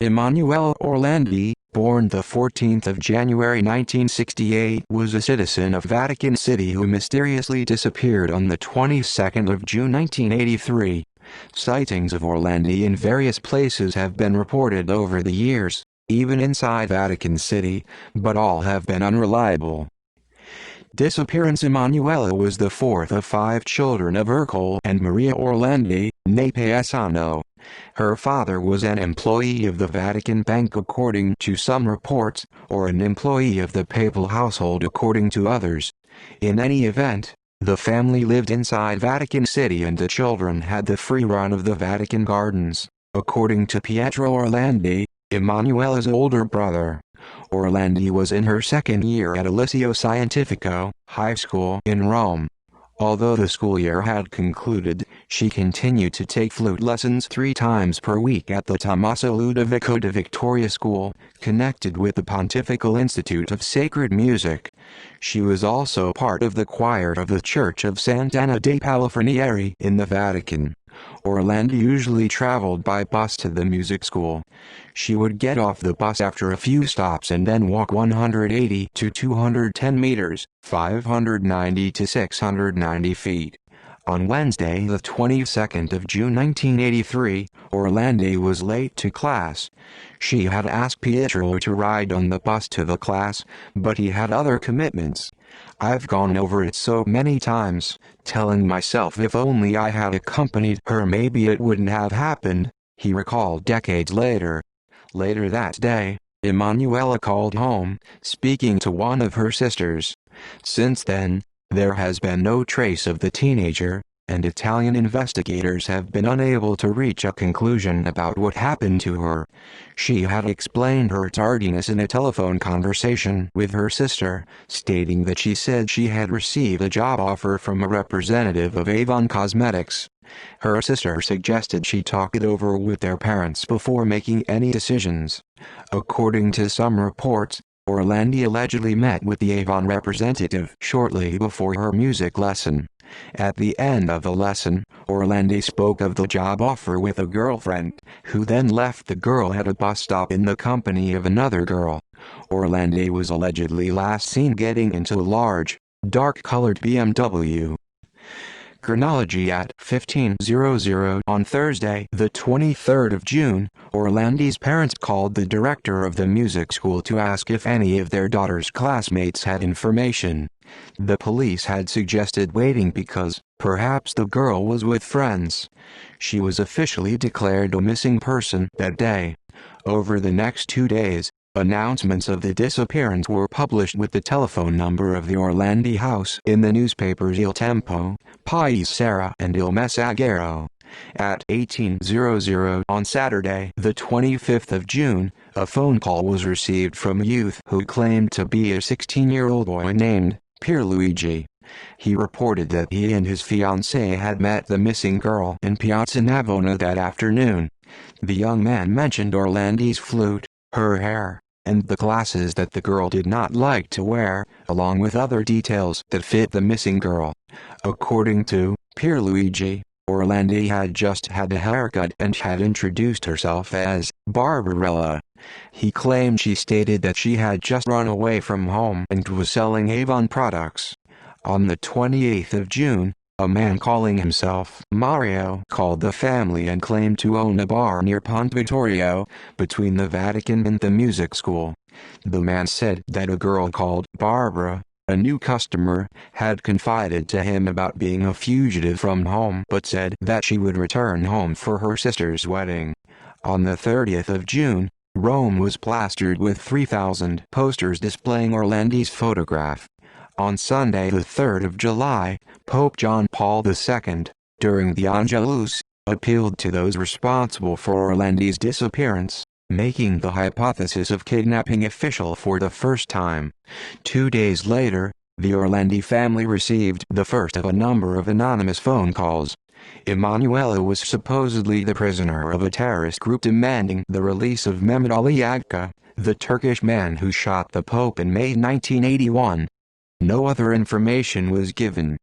Emanuela Orlandi, born the 14th of January 1968, was a citizen of Vatican City who mysteriously disappeared on the 22nd of June 1983. Sightings of Orlandi in various places have been reported over the years, even inside Vatican City, but all have been unreliable. Disappearance. Emanuela was the fourth of 5 children of Ercole and Maria Orlandi, née Paesano. Her father was an employee of the Vatican Bank according to some reports, or an employee of the papal household according to others. In any event, the family lived inside Vatican City and the children had the free run of the Vatican Gardens, according to Pietro Orlandi, Emanuela's older brother. Orlandi was in her second year at a Liceo Scientifico, high school in Rome. Although the school year had concluded, she continued to take flute lessons 3 times per week at the Tommaso Ludovico de Victoria School, connected with the Pontifical Institute of Sacred Music. She was also part of the choir of the Church of Sant'Anna dei Palafrenieri in the Vatican. Orlandi usually traveled by bus to the music school. She would get off the bus after a few stops and then walk 180 to 210 meters, 590 to 690 feet. On Wednesday, the 22nd of June 1983, Orlandi was late to class. She had asked Pietro to ride on the bus to the class, but he had other commitments. "I've gone over it so many times, telling myself if only I had accompanied her maybe it wouldn't have happened," he recalled decades later. Later that day, Emanuela called home, speaking to one of her sisters. Since then, there has been no trace of the teenager, and Italian investigators have been unable to reach a conclusion about what happened to her. She had explained her tardiness in a telephone conversation with her sister, stating that she said she had received a job offer from a representative of Avon Cosmetics. Her sister suggested she talk it over with their parents before making any decisions. According to some reports, Orlandi allegedly met with the Avon representative shortly before her music lesson. At the end of the lesson, Orlandi spoke of the job offer with a girlfriend, who then left the girl at a bus stop in the company of another girl. Orlandi was allegedly last seen getting into a large, dark-colored BMW. Chronology. At 15:00 on Thursday, the 23rd of June, Orlandi's parents called the director of the music school to ask if any of their daughter's classmates had information. The police had suggested waiting because, perhaps the girl was with friends. She was officially declared a missing person that day. Over the next 2 days, announcements of the disappearance were published with the telephone number of the Orlandi house in the newspapers Il Tempo, Paese Sera and Il Messaggero. At 18:00 on Saturday, the 25th of June, a phone call was received from a youth who claimed to be a 16-year-old boy named Pierluigi. He reported that he and his fiancée had met the missing girl in Piazza Navona that afternoon. The young man mentioned Orlandi's flute, her hair, and the glasses that the girl did not like to wear, along with other details that fit the missing girl. According to Pierluigi, Orlandi had just had a haircut and had introduced herself as Barbarella. He claimed she stated that she had just run away from home and was selling Avon products. On the 28th of June, a man calling himself Mario called the family and claimed to own a bar near Ponte Vittorio, between the Vatican and the music school. The man said that a girl called Barbara, a new customer, had confided to him about being a fugitive from home but said that she would return home for her sister's wedding. On the 30th of June, Rome was plastered with 3,000 posters displaying Orlandi's photograph. On Sunday, the 3rd of July, Pope John Paul II, during the Angelus, appealed to those responsible for Orlandi's disappearance, making the hypothesis of kidnapping official for the first time. 2 days later, the Orlandi family received the first of a number of anonymous phone calls. Emanuela was supposedly the prisoner of a terrorist group demanding the release of Mehmet Ali Agca, the Turkish man who shot the Pope in May 1981. No other information was given.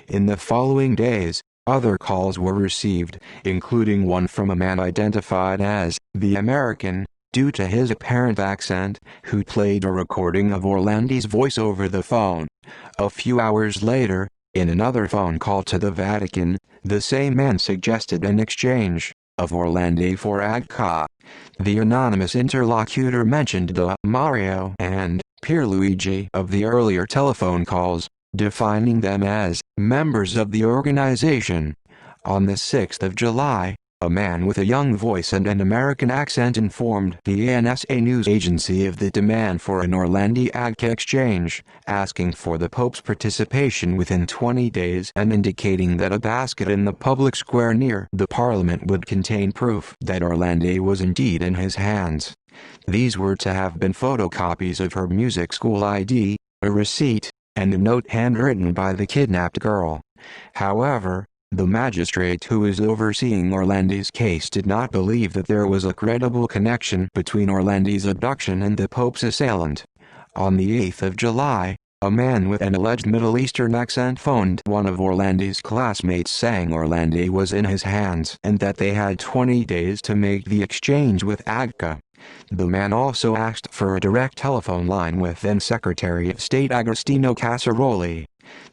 In the following days, other calls were received, including one from a man identified as the American, due to his apparent accent, who played a recording of Orlandi's voice over the phone. A few hours later, in another phone call to the Vatican, the same man suggested an exchange of Orlandi for Agca. The anonymous interlocutor mentioned the Mario and Pierluigi of the earlier telephone calls, defining them as members of the organization. On the 6th of July, a man with a young voice and an American accent informed the ANSA news agency of the demand for an Orlandi-Agca exchange, asking for the Pope's participation within 20 days and indicating that a basket in the public square near the Parliament would contain proof that Orlandi was indeed in his hands. These were to have been photocopies of her music school ID, a receipt, and a note handwritten by the kidnapped girl. However, the magistrate who was overseeing Orlandi's case did not believe that there was a credible connection between Orlandi's abduction and the Pope's assailant. On the 8th of July, a man with an alleged Middle Eastern accent phoned one of Orlandi's classmates saying Orlandi was in his hands and that they had 20 days to make the exchange with Agca. The man also asked for a direct telephone line with then Secretary of State Agostino Casaroli.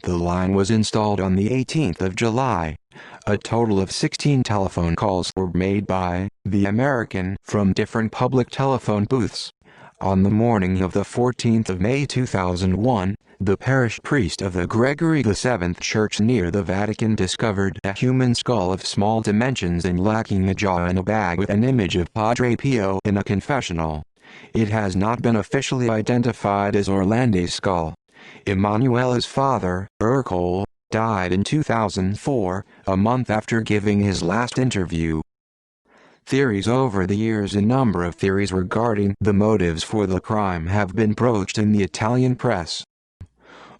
The line was installed on the 18th of July. A total of 16 telephone calls were made by the American from different public telephone booths. On the morning of the 14th of May 2001, the parish priest of the Gregory VII Church near the Vatican discovered a human skull of small dimensions and lacking a jaw in a bag with an image of Padre Pio in a confessional. It has not been officially identified as Orlandi's skull. Emanuela's father, Ercole, died in 2004, a month after giving his last interview. Theories. Over the years, a number of theories regarding the motives for the crime have been broached in the Italian press.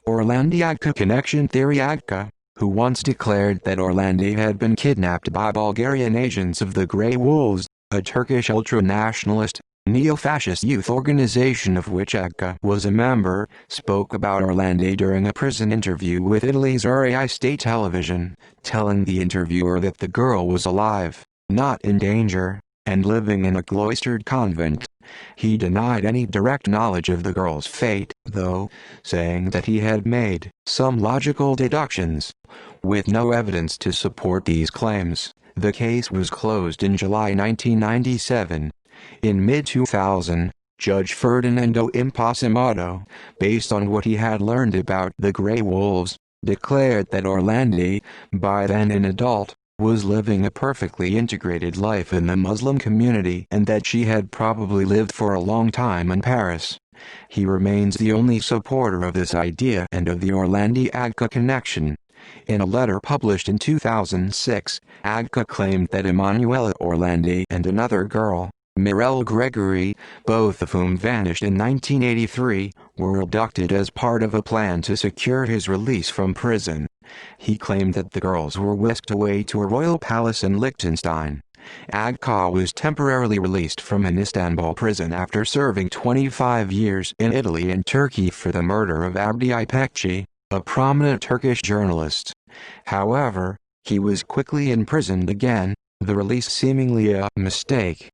Orlandi-Agca connection theory. Agca, who once declared that Orlandi had been kidnapped by Bulgarian agents of the Grey Wolves, a Turkish ultra-nationalist, neo-fascist youth organization of which Agca was a member, spoke about Orlandi during a prison interview with Italy's RAI state television, telling the interviewer that the girl was alive, not in danger, and living in a cloistered convent. He denied any direct knowledge of the girl's fate, though, saying that he had made some logical deductions. With no evidence to support these claims, the case was closed in July 1997. In mid-2000, Judge Ferdinando Imposimato, based on what he had learned about the Grey Wolves, declared that Orlandi, by then an adult, was living a perfectly integrated life in the Muslim community and that she had probably lived for a long time in Paris. He remains the only supporter of this idea and of the Orlandi-Agca connection. In a letter published in 2006, Agca claimed that Emanuela Orlandi and another girl, Mirelle Gregory, both of whom vanished in 1983, were abducted as part of a plan to secure his release from prison. He claimed that the girls were whisked away to a royal palace in Liechtenstein. Agca was temporarily released from an Istanbul prison after serving 25 years in Italy and Turkey for the murder of Abdi İpekçi, a prominent Turkish journalist. However, he was quickly imprisoned again, the release seemingly a mistake.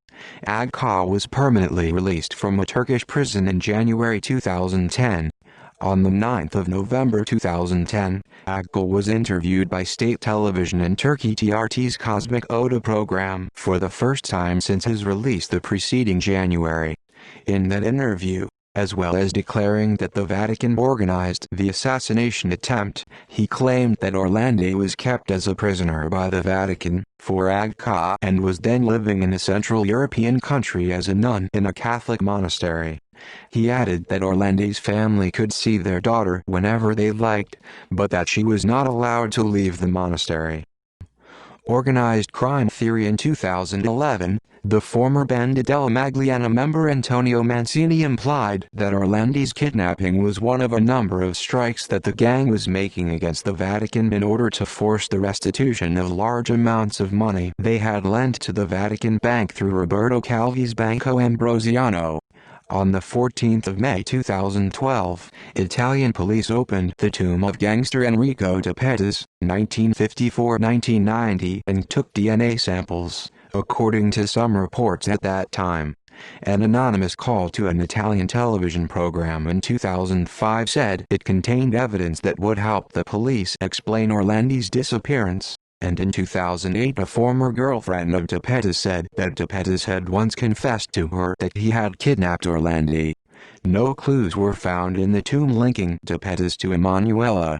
Agca was permanently released from a Turkish prison in January 2010. On the 9th of November 2010, Agca was interviewed by state television in Turkey TRT's Cosmic Oda program for the first time since his release the preceding January. In that interview, as well as declaring that the Vatican organized the assassination attempt, he claimed that Orlandi was kept as a prisoner by the Vatican for Agca and was then living in a Central European country as a nun in a Catholic monastery. He added that Orlandi's family could see their daughter whenever they liked, but that she was not allowed to leave the monastery. Organized crime theory. In 2011, the former Banda della Magliana member Antonio Mancini implied that Orlandi's kidnapping was one of a number of strikes that the gang was making against the Vatican in order to force the restitution of large amounts of money they had lent to the Vatican Bank through Roberto Calvi's Banco Ambrosiano. On the 14th of May 2012, Italian police opened the tomb of gangster Enrico De Pettis, 1954-1990, and took DNA samples, according to some reports at that time. An anonymous call to an Italian television program in 2005 said it contained evidence that would help the police explain Orlandi's disappearance, and in 2008 a former girlfriend of DePettis said that DePettis had once confessed to her that he had kidnapped Orlandi. No clues were found in the tomb linking DePettis to Emanuela.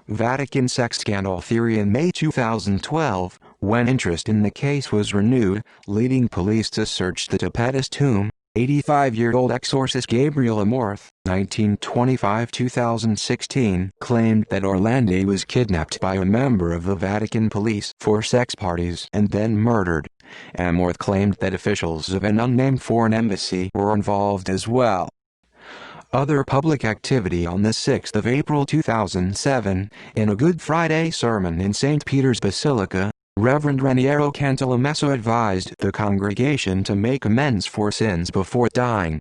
Vatican sex scandal theory. In May 2012, when interest in the case was renewed, leading police to search the DePettis tomb, 85-year-old exorcist Gabriel Amorth, 1925-2016, claimed that Orlandi was kidnapped by a member of the Vatican police for sex parties and then murdered. Amorth claimed that officials of an unnamed foreign embassy were involved as well. Other public activity. On the 6th of April 2007, in a Good Friday sermon in St. Peter's Basilica, Reverend Raniero Cantalamessa advised the congregation to make amends for sins before dying.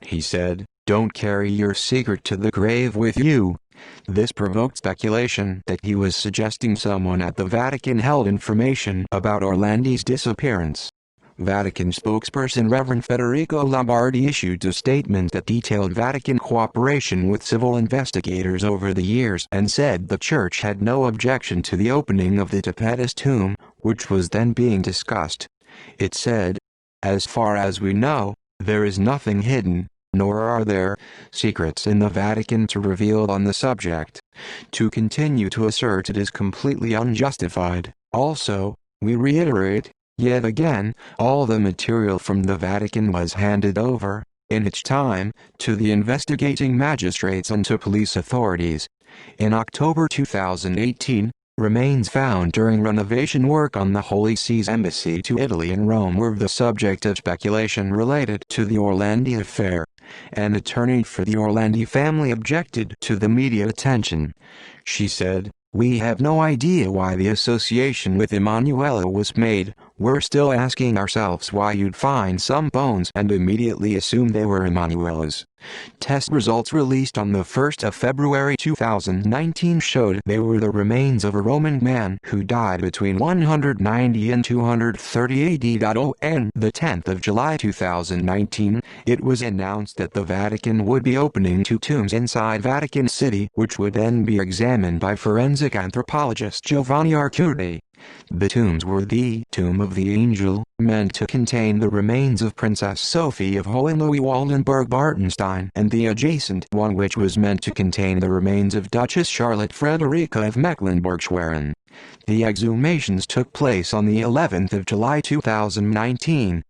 He said, "Don't carry your secret to the grave with you." This provoked speculation that he was suggesting someone at the Vatican held information about Orlandi's disappearance. Vatican spokesperson Reverend Federico Lombardi issued a statement that detailed Vatican cooperation with civil investigators over the years and said the Church had no objection to the opening of the DePettis tomb, which was then being discussed. It said, "As far as we know, there is nothing hidden, nor are there secrets in the Vatican to reveal on the subject. To continue to assert it is completely unjustified. Also, we reiterate, yet again, all the material from the Vatican was handed over, in its time, to the investigating magistrates and to police authorities." In October 2018, remains found during renovation work on the Holy See's embassy to Italy in Rome were the subject of speculation related to the Orlandi affair. An attorney for the Orlandi family objected to the media attention. She said, "We have no idea why the association with Emanuela was made. We're still asking ourselves why you'd find some bones and immediately assume they were Emanuela's." Test results released on the 1st of February 2019 showed they were the remains of a Roman man who died between 190 and 230 AD. On the 10th of July 2019, it was announced that the Vatican would be opening 2 tombs inside Vatican City, which would then be examined by forensic anthropologist Giovanni Arcuri. The tombs were the Tomb of the Angel, meant to contain the remains of Princess Sophie of Hohenlohe-Waldenburg-Bartenstein, and the adjacent one which was meant to contain the remains of Duchess Charlotte Frederica of Mecklenburg-Schwerin. The exhumations took place on the 11th of July 2019.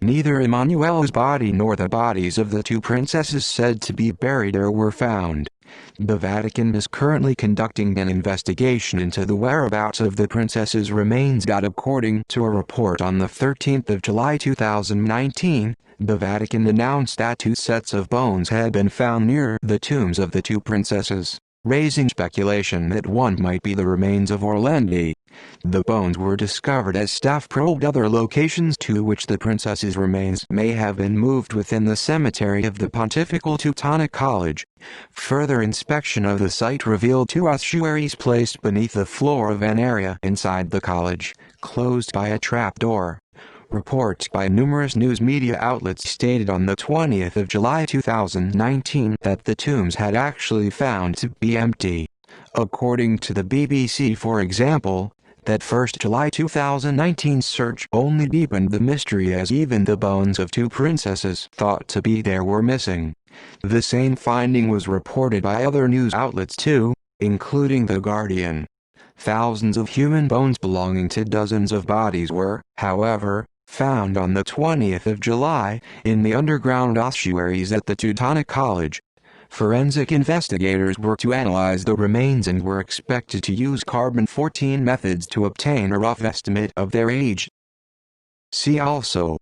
Neither Emanuela's body nor the bodies of the 2 princesses said to be buried there were found. The Vatican is currently conducting an investigation into the whereabouts of the princesses' remains. According to a report on the 13th of July 2019, the Vatican announced that 2 sets of bones had been found near the tombs of the 2 princesses, raising speculation that one might be the remains of Orlandi. The bones were discovered as staff probed other locations to which the princess's remains may have been moved within the cemetery of the Pontifical Teutonic College. Further inspection of the site revealed 2 ossuaries placed beneath the floor of an area inside the college, closed by a trapdoor. Reports by numerous news media outlets stated on the 20th of July 2019 that the tombs had actually found to be empty. According to the BBC, for example, that 1st July 2019 search only deepened the mystery as even the bones of 2 princesses thought to be there were missing. The same finding was reported by other news outlets too, including The Guardian. Thousands of human bones belonging to dozens of bodies were, however, found on the 20th of July in the underground ossuaries at the Teutonic College. Forensic investigators were to analyze the remains and were expected to use carbon-14 methods to obtain a rough estimate of their age. See also: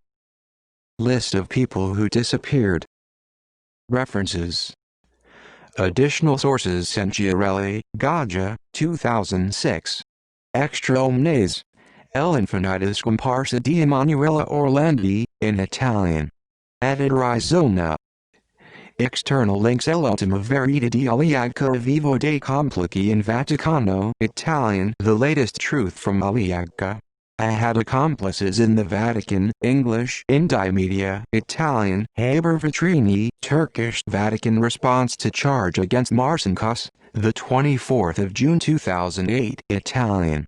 List of people who disappeared. References. Additional sources: Sanchiarelli, Gaggia, 2006. Extra omnes. L'infinita scomparsa di Emanuela Orlandi, in Italian. Editor Zona. External links: L'ultima verità di Aliaga Vivo dei Complici in Vaticano, Italian. The latest truth from Aliaga. I had accomplices in the Vatican, English, Indie Media, Italian, Haber Vitrini, Turkish. Vatican response to charge against Marcinkus, the 24th of June 2008, Italian.